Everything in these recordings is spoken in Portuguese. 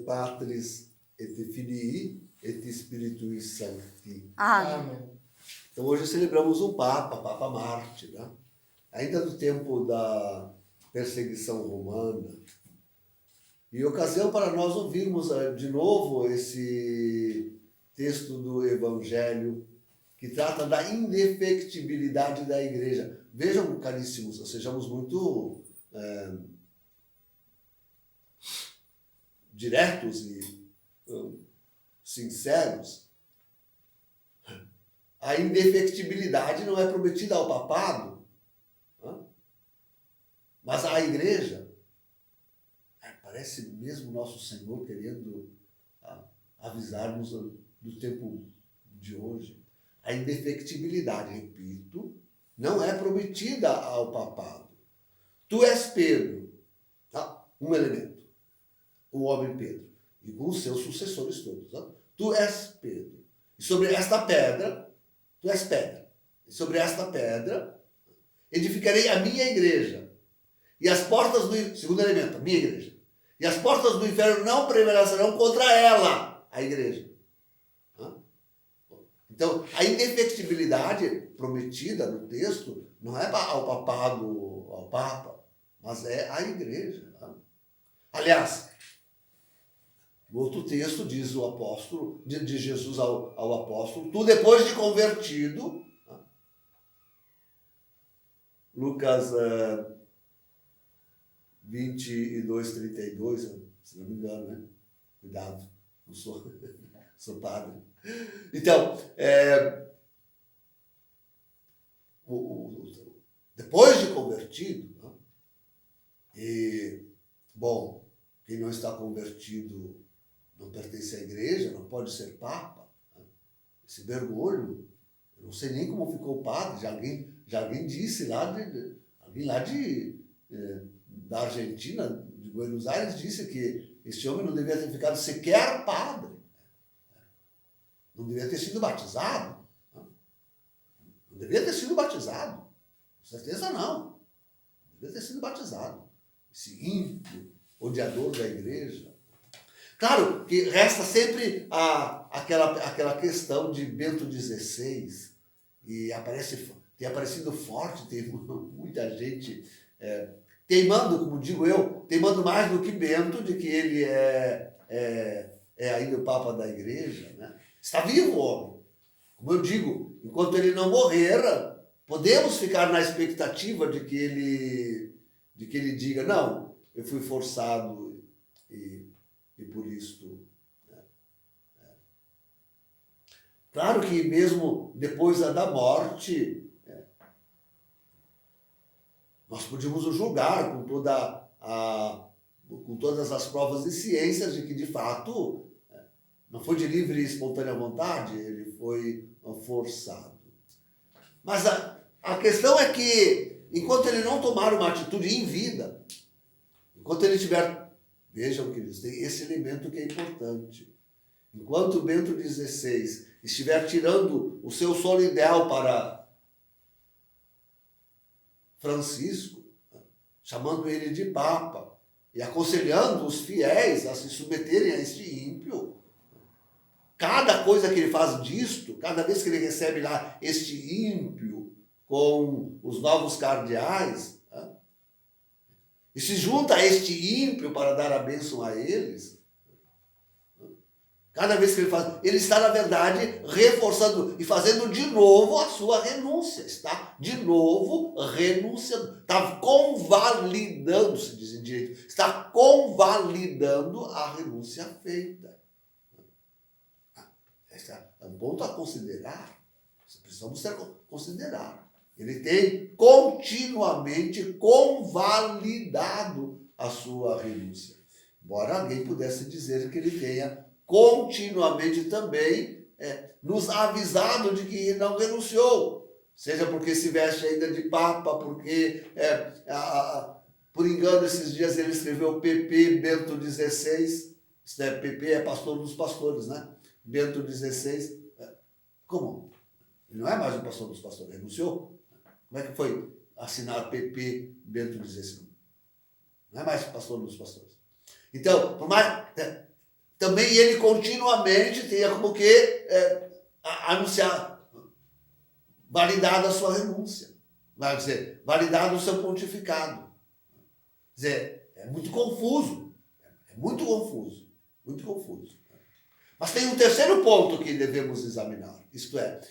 Patris et Filii et Spiritui Sancti. Amém. Então hoje celebramos um Papa, Papa Marte, né? Ainda do tempo da perseguição romana. E ocasião para nós ouvirmos de novo esse texto do Evangelho que trata da indefectibilidade da igreja. Vejam, caríssimos, sejamos muito diretos e sinceros. A indefectibilidade não é prometida ao papado, mas à igreja. Parece mesmo nosso Senhor querendo avisar-nos do tempo de hoje. A indefectibilidade, repito, não é prometida ao papado. Tu és Pedro, tá? Um elemento, o homem Pedro, e com os seus sucessores todos. Tá? Tu és Pedro. E sobre esta pedra, tu és pedra. E sobre esta pedra edificarei a minha igreja. E as portas do... Segundo elemento, a minha igreja. E as portas do inferno não prevalecerão contra ela, a igreja. Então, a indefectibilidade prometida no texto não é ao papado, ao papa, mas é à igreja. Aliás, no outro texto diz o apóstolo, de Jesus ao apóstolo, tu depois de convertido, Lucas 22, 32, se não me engano, né? Cuidado, não sou padre. Então, depois de convertido, né? E, bom, quem não está convertido não pertence à igreja, não pode ser papa. Né? Esse mergulho, eu não sei nem como ficou padre, já alguém disse alguém lá da Argentina, de Buenos Aires, disse que esse homem não devia ter ficado sequer padre. Não devia ter sido batizado. Não devia ter sido batizado. Com certeza não. Não devia ter sido batizado. Esse ímpio, odiador da igreja. Claro que resta sempre aquela questão de Bento XVI. E tem aparecido forte, tem muita gente teimando, como digo eu, teimando mais do que Bento, de que ele é ainda o Papa da igreja, né? Está vivo o homem. Como eu digo, enquanto ele não morrer, podemos ficar na expectativa de que ele diga, não, eu fui forçado e por isto. Né? Claro que mesmo depois da morte, nós podíamos o julgar com todas as provas de ciências de que, de fato, não foi de livre e espontânea vontade, ele foi forçado. Mas a questão é que, enquanto ele não tomar uma atitude em vida, enquanto ele tiver... Vejam, queridos, tem esse elemento que é importante. Enquanto Bento XVI estiver tirando o seu solo ideal para Francisco, chamando ele de Papa, e aconselhando os fiéis a se submeterem a este ímpio, cada coisa que ele faz disto, cada vez que ele recebe lá este ímpio com os novos cardeais, e se junta a este ímpio para dar a bênção a eles, cada vez que ele faz, ele está, na verdade, reforçando e fazendo de novo a sua renúncia. Está, de novo, renunciando. Está convalidando, se diz em direito, está convalidando a renúncia feita. Esse é um ponto a considerar. Precisamos considerar. Ele tem continuamente convalidado a sua renúncia. Embora alguém pudesse dizer que ele tenha continuamente também nos avisado de que não renunciou. Seja porque se veste ainda de Papa, porque, por engano, esses dias ele escreveu PP Bento XVI. PP é pastor dos pastores, né? Bento XVI, como? Ele não é mais o pastor dos pastores, renunciou. Como é que foi assinar PP Bento XVI? Não é mais pastor dos pastores. Então, por mais... também ele continuamente tenha como que anunciar, validado a sua renúncia, vai dizer, validado o seu pontificado. Quer dizer, é muito confuso, muito confuso, muito confuso. Mas tem um terceiro ponto que devemos examinar, isto é,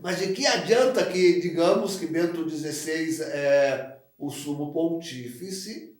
mas de que adianta que, digamos, que Bento XVI é o sumo pontífice,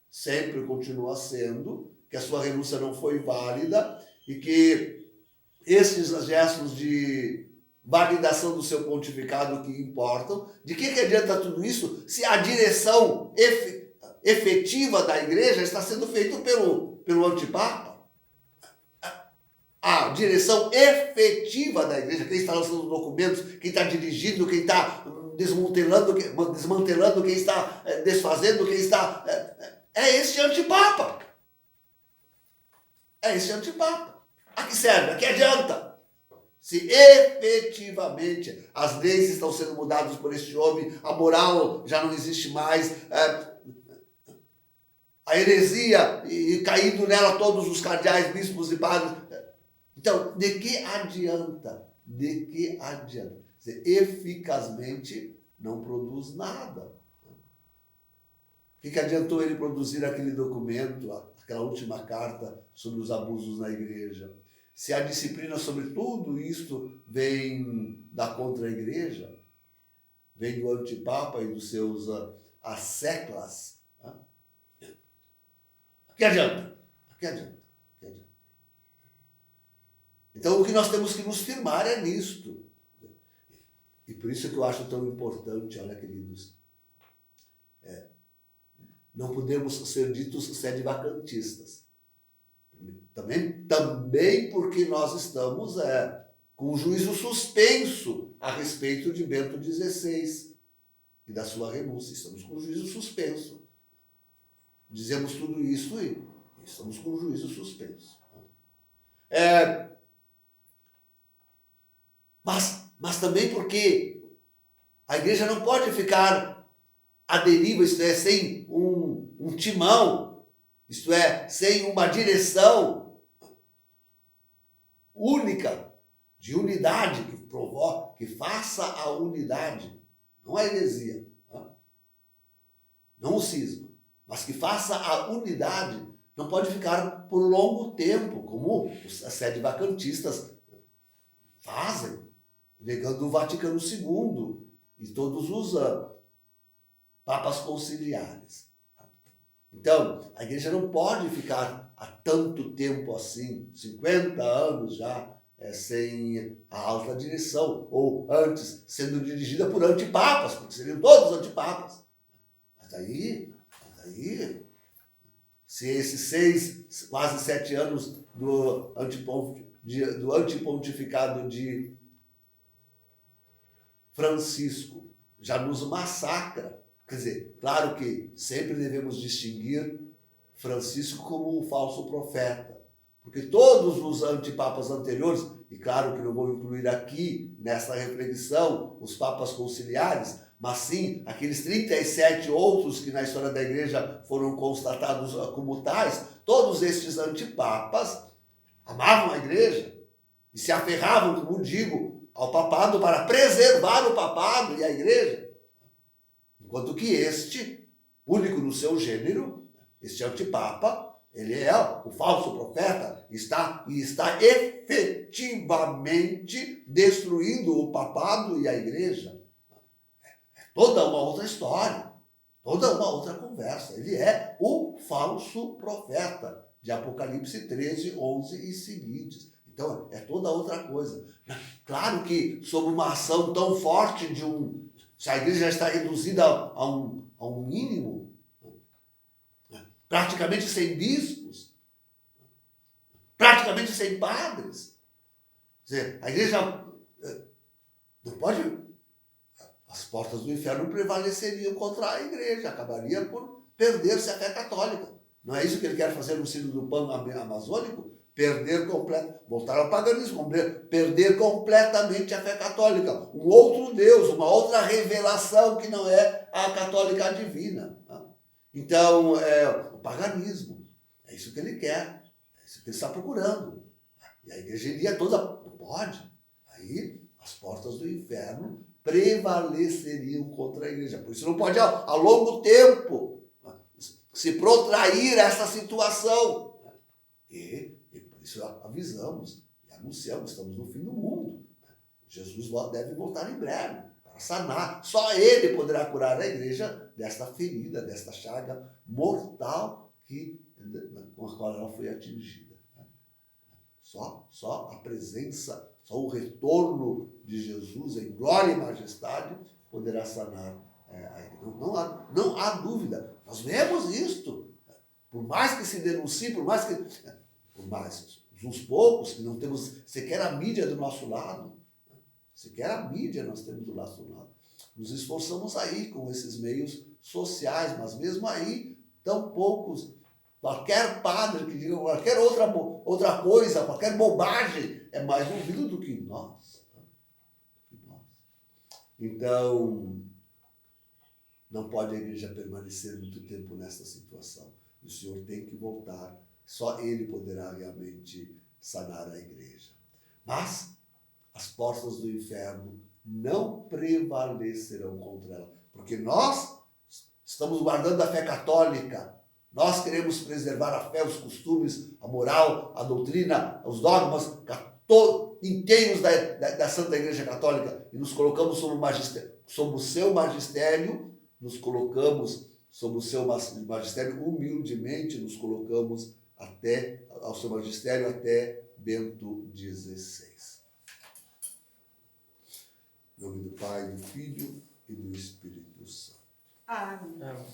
sempre continua sendo, que a sua renúncia não foi válida e que esses gestos de validação do seu pontificado que importam, de que adianta tudo isso se a direção efetiva da igreja está sendo feita pelo antipapa? A direção efetiva da igreja, quem está lançando documentos, quem está dirigindo, quem está desmantelando, quem está desfazendo, quem está... É esse antipapa. É esse antipapa. A que serve? A que adianta? Se efetivamente as leis estão sendo mudadas por este homem, a moral já não existe mais, a heresia e caindo nela todos os cardeais, bispos e padres. Então, de que adianta? De que adianta? Quer dizer, eficazmente não produz nada. O que adiantou ele produzir aquele documento, aquela última carta sobre os abusos na igreja? Se a disciplina sobre tudo isto vem da contra-igreja, vem do antipapa e dos seus asseclas, né? O que adianta? O que adianta? Então, o que nós temos que nos firmar é nisto. E por isso que eu acho tão importante, olha, queridos, não podemos ser ditos sede-vacantistas. Também porque nós estamos com o juízo suspenso a respeito de Bento XVI e da sua renúncia. Estamos com o juízo suspenso. Dizemos tudo isso e estamos com o juízo suspenso. Mas também porque a igreja não pode ficar à deriva, isto é, sem um timão, isto é, sem uma direção única, de unidade, que provoque, que faça a unidade, não a heresia, não o cisma, mas que faça a unidade. Não pode ficar por longo tempo, como os sede-vacantistas fazem, negando o Vaticano II e todos os papas conciliares. Então, a igreja não pode ficar há tanto tempo assim, 50 anos já, sem a alta direção, ou antes sendo dirigida por antipapas, porque seriam todos antipapas. Mas aí, se esses quase 7 anos do antipontificado de Francisco já nos massacra, quer dizer, claro que sempre devemos distinguir Francisco como um falso profeta, porque todos os antipapas anteriores, e claro que não vou incluir aqui nessa reflexão os papas conciliares, mas sim aqueles 37 outros que na história da igreja foram constatados como tais, todos estes antipapas amavam a igreja e se aferravam, como digo, ao papado para preservar o papado e a igreja. Enquanto que este, único no seu gênero, este antipapa, ele é o falso profeta, está efetivamente destruindo o papado e a igreja. É toda uma outra história, toda uma outra conversa. Ele é o falso profeta de Apocalipse 13, 11 e seguintes. Então, é toda outra coisa. Claro que, sob uma ação tão forte se a igreja já está reduzida a um mínimo, praticamente sem bispos, praticamente sem padres. Quer dizer, a igreja não pode... As portas do inferno prevaleceriam contra a igreja, acabaria por perder-se a fé católica. Não é isso que ele quer fazer no Sínodo do Pão Amazônico? Voltar ao paganismo, perder completamente a fé católica. Um outro Deus, uma outra revelação que não é a católica divina. Então, o paganismo, é isso que ele quer. É isso que ele está procurando. E a igreja iria toda, não pode. Aí as portas do inferno prevaleceriam contra a igreja. Por isso não pode, a longo tempo, se protrair essa situação. E por isso avisamos e anunciamos, estamos no fim do mundo. Jesus deve voltar em breve para sanar. Só Ele poderá curar a igreja desta ferida, desta chaga mortal com a qual ela foi atingida. Só a presença, só o retorno de Jesus em glória e majestade poderá sanar a igreja. Não há dúvida. Nós vemos isto. Por mais que se denuncie, por mais uns poucos que não temos sequer a mídia do nosso lado, sequer a mídia nós temos do nosso lado. Nos esforçamos aí com esses meios sociais, mas mesmo aí, tão poucos. Qualquer padre que diga qualquer outra coisa, qualquer bobagem, é mais ouvido do que nós. Então, não pode a igreja permanecer muito tempo nessa situação. O Senhor tem que voltar. Só Ele poderá realmente sanar a igreja. Mas as portas do inferno não prevalecerão contra ela. Porque nós estamos guardando a fé católica. Nós queremos preservar a fé, os costumes, a moral, a doutrina, os dogmas inteiros da Santa Igreja Católica e nos colocamos sob o seu magistério, nos colocamos sob o seu magistério, humildemente nos colocamos ao seu magistério até Bento XVI. Em nome do Pai, do Filho e do Espírito Santo. Amém. Amém.